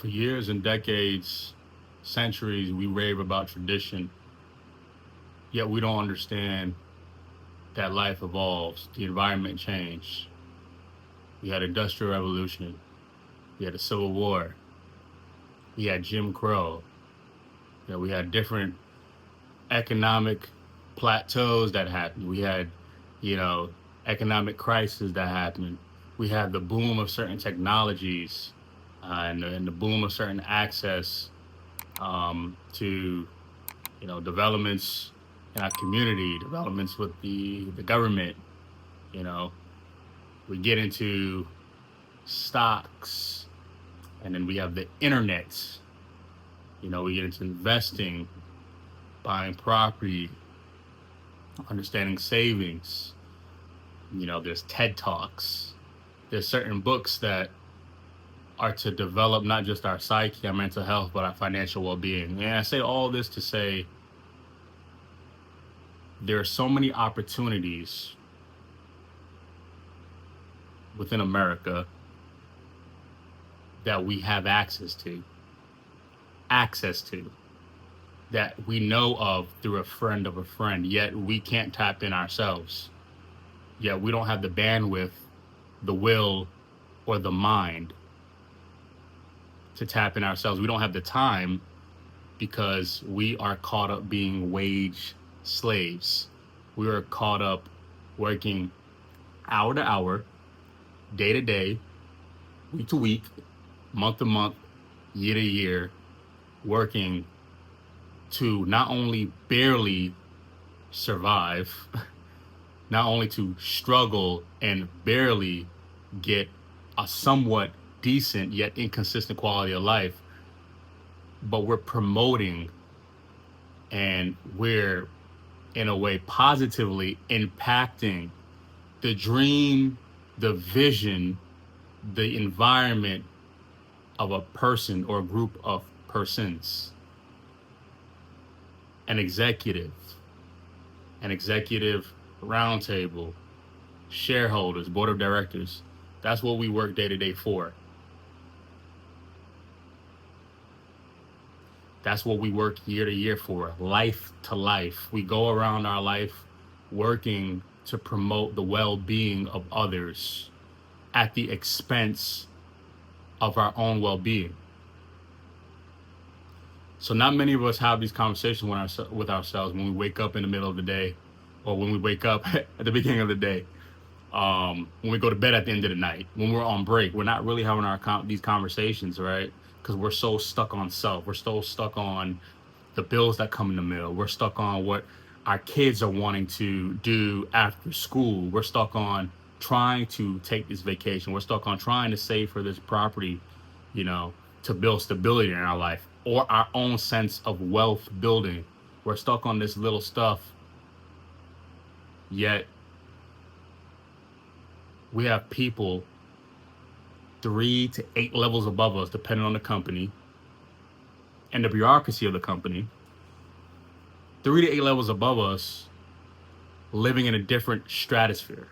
For years and decades, centuries, we rave about tradition, yet we don't understand that life evolves, the environment changed. We had industrial revolution, we had a civil war, we had Jim Crow, we had different economic plateaus that happened. We had, you know, economic crises that happened. We had the boom of certain technologies and the boom of certain access to developments in our community, developments with the government. You know, we get into stocks, and then we have the internet. We get into investing, buying property, understanding savings. There's TED Talks. There's certain books that are to develop not just our psyche, our mental health, but our financial well-being. And I say all this to say there are so many opportunities within America that we have access to, that we know of through a friend of a friend, yet we can't tap in ourselves. Yet we don't have the bandwidth, the will, or the mind to tap in ourselves. We don't have the time because we are caught up being wage slaves. We are caught up working hour to hour, day to day, week to week, month to month, year to year, working to not only barely survive, not only to struggle and barely get a somewhat decent yet inconsistent quality of life, but we're promoting and we're in a way positively impacting the dream, the vision, the environment of a person or a group of persons. An executive roundtable, shareholders, board of directors. That's what we work day to day for. That's what we work year to year for, life to life. We go around our life working to promote the well-being of others at the expense of our own well-being. So not many of us have these conversations with ourselves when we wake up in the middle of the day, or when we wake up at the beginning of the day, when we go to bed at the end of the night, when we're on break. We're not really having these conversations, right? Because we're so stuck on self. We're so stuck on the bills that come in the mail. We're stuck on what our kids are wanting to do after school. We're stuck on trying to take this vacation. We're stuck on trying to save for this property, to build stability in our life or our own sense of wealth building. We're stuck on this little stuff, yet we have people 3 to 8 levels above us, depending on the company and the bureaucracy of the company, 3 to 8 levels above us, living in a different stratosphere.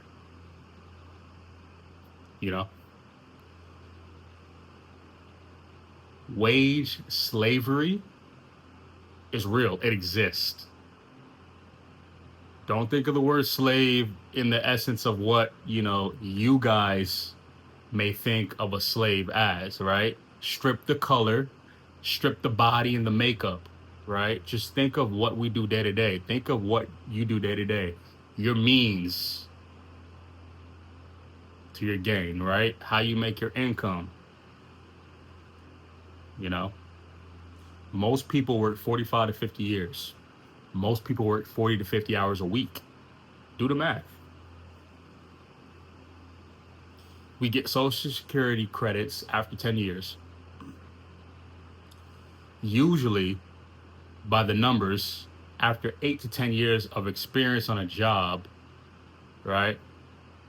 Wage slavery is real. It exists. Don't think of the word slave in the essence of what, you guys may think of a slave as, right? Strip the color, strip the body and the makeup, right? Just think of what we do day to day. Think of what you do day to day. Your means to your gain, right? How you make your income. Most people work 45 to 50 years. Most people work 40 to 50 hours a week. Do the math. We get Social Security credits after 10 years. Usually, by the numbers, after 8 to 10 years of experience on a job, right,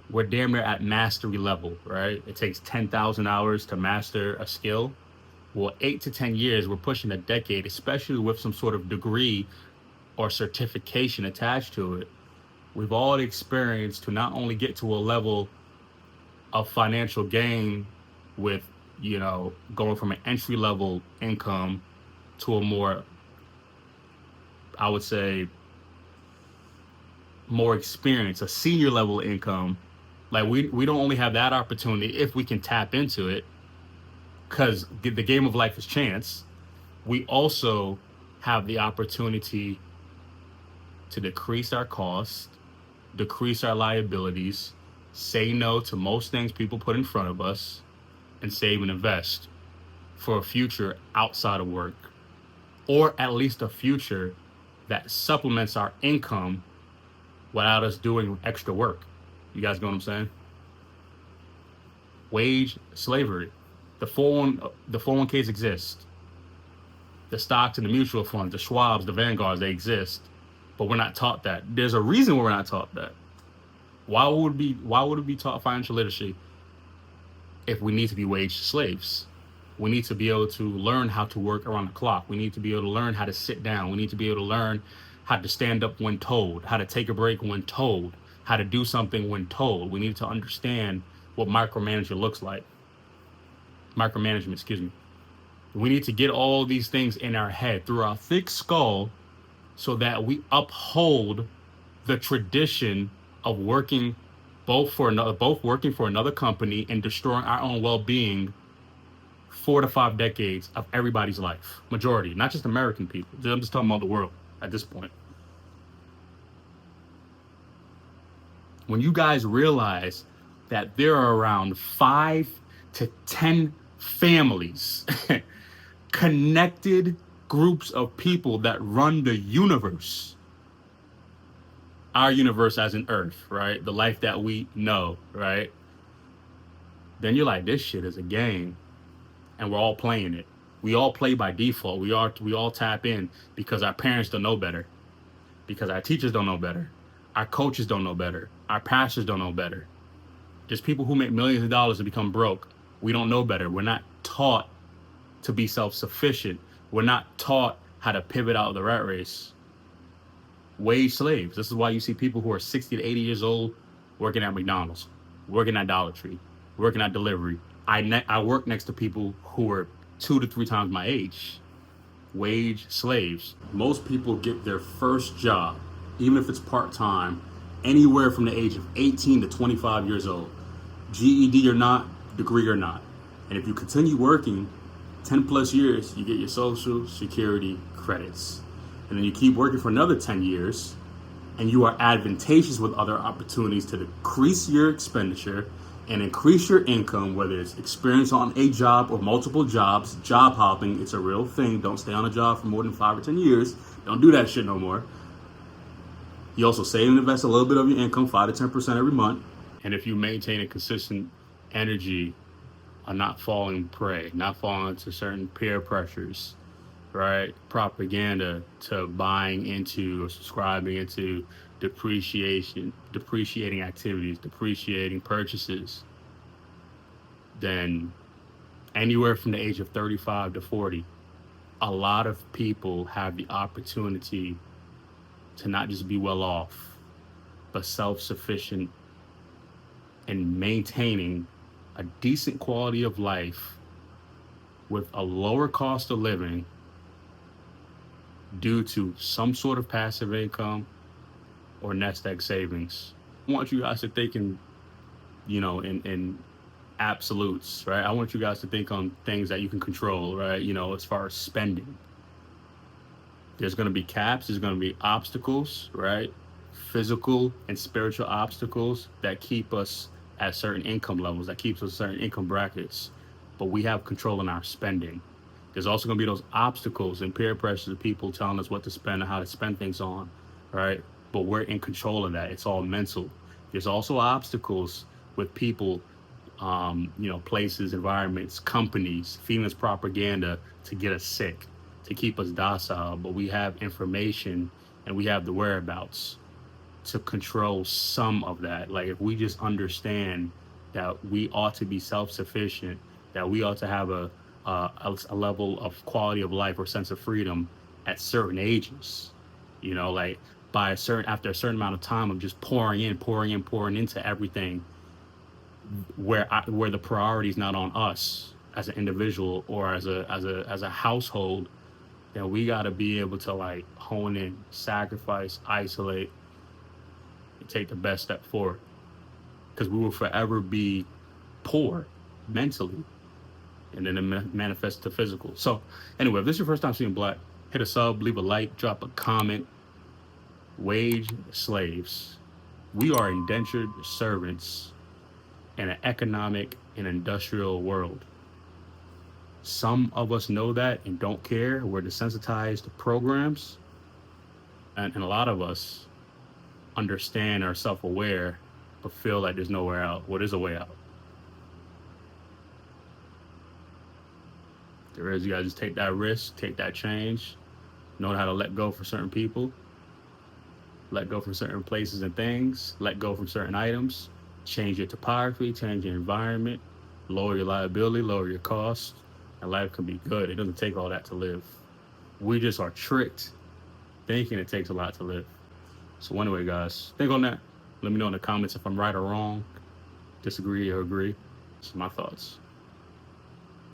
we're damn near at mastery level, right? It takes 10,000 hours to master a skill. Well, 8 to 10 years, we're pushing a decade, especially with some sort of degree or certification attached to it. We've all experienced to not only get to a level of financial gain with going from an entry level income to a more, I would say, more experience, a senior level income. Like we don't only have that opportunity if we can tap into it, because the game of life is chance. We also have the opportunity to decrease our costs, decrease our liabilities, say no to most things people put in front of us, and save and invest for a future outside of work, or at least a future that supplements our income without us doing extra work. You guys know what I'm saying? Wage slavery. The 401ks exist. The stocks and the mutual funds, the Schwabs, the Vanguards, they exist. But we're not taught that. There's a reason we're not taught that. Why would we be taught financial literacy if we need to be wage slaves? We need to be able to learn how to work around the clock. We need to be able to learn how to sit down. We need to be able to learn how to stand up when told, how to take a break when told, how to do something when told. We need to understand what micromanagement looks like. Micromanagement, excuse me. We need to get all these things in our head through our thick skull so that we uphold the tradition of working both working for another company and destroying our own well-being 4 to 5 decades of everybody's life. Majority, not just American people. I'm just talking about the world at this point. When you guys realize that there are around 5 to 10 families, connected groups of people that run the universe, our universe as in Earth, right? The life that we know, right? Then you're like, this shit is a game, and we're all playing it. We all play by default. We all tap in because our parents don't know better, because our teachers don't know better, our coaches don't know better, our pastors don't know better. There's people who make millions of dollars and become broke. We don't know better. We're not taught to be self-sufficient. We're not taught how to pivot out of the rat race. Wage slaves. This is why you see people who are 60 to 80 years old working at McDonald's, working at Dollar Tree, working at delivery. I work next to people who are 2 to 3 times my age. Wage slaves. Most people get their first job, even if it's part-time, anywhere from the age of 18 to 25 years old. GED or not, degree or not. And if you continue working 10 plus years, you get your Social Security credits. And then you keep working for another 10 years, and you are advantageous with other opportunities to decrease your expenditure and increase your income, whether it's experience on a job or multiple jobs. Job hopping, it's a real thing. Don't stay on a job for more than 5 or 10 years. Don't do that shit no more. You also save and invest a little bit of your income, 5 to 10% every month. And if you maintain a consistent energy on not falling prey, not falling into certain peer pressures, right? Propaganda, to buying into or subscribing into depreciating activities, depreciating purchases, then anywhere from the age of 35 to 40, a lot of people have the opportunity to not just be well off, but self-sufficient and maintaining a decent quality of life with a lower cost of living due to some sort of passive income or nest egg savings. I want you guys to think in absolutes, right? I want you guys to think on things that you can control, right? As far as spending. There's going to be caps, there's going to be obstacles, right? Physical and spiritual obstacles that keep us at certain income levels, that keeps us at certain income brackets. But we have control in our spending. There's also going to be those obstacles and peer pressures of people telling us what to spend and how to spend things on, right? But we're in control of that. It's all mental. There's also obstacles with people, places, environments, companies, feeding us propaganda to get us sick, to keep us docile. But we have information and we have the whereabouts to control some of that. Like, if we just understand that we ought to be self-sufficient, that we ought to have a level of quality of life or sense of freedom at certain ages, like after a certain amount of time of just pouring into everything, where the priority is not on us, as an individual or as a household, then we got to be able to like hone in, sacrifice, isolate, and take the best step forward. Because we will forever be poor mentally, and then it manifests to physical. So, anyway, if this is your first time seeing Black, hit a sub, leave a like, drop a comment. Wage slaves. We are indentured servants in an economic and industrial world. Some of us know that and don't care. We're desensitized to programs. And a lot of us understand, are self aware, but feel like there's nowhere out. What is a way out? There is. You gotta just take that risk, take that change, know how to let go for certain people, let go from certain places and things, let go from certain items, change your topography, change your environment, lower your liability, lower your costs, and life can be good. It doesn't take all that to live. We just are tricked thinking it takes a lot to live. So anyway, guys, think on that. Let me know in the comments if I'm right or wrong, disagree or agree. These are my thoughts.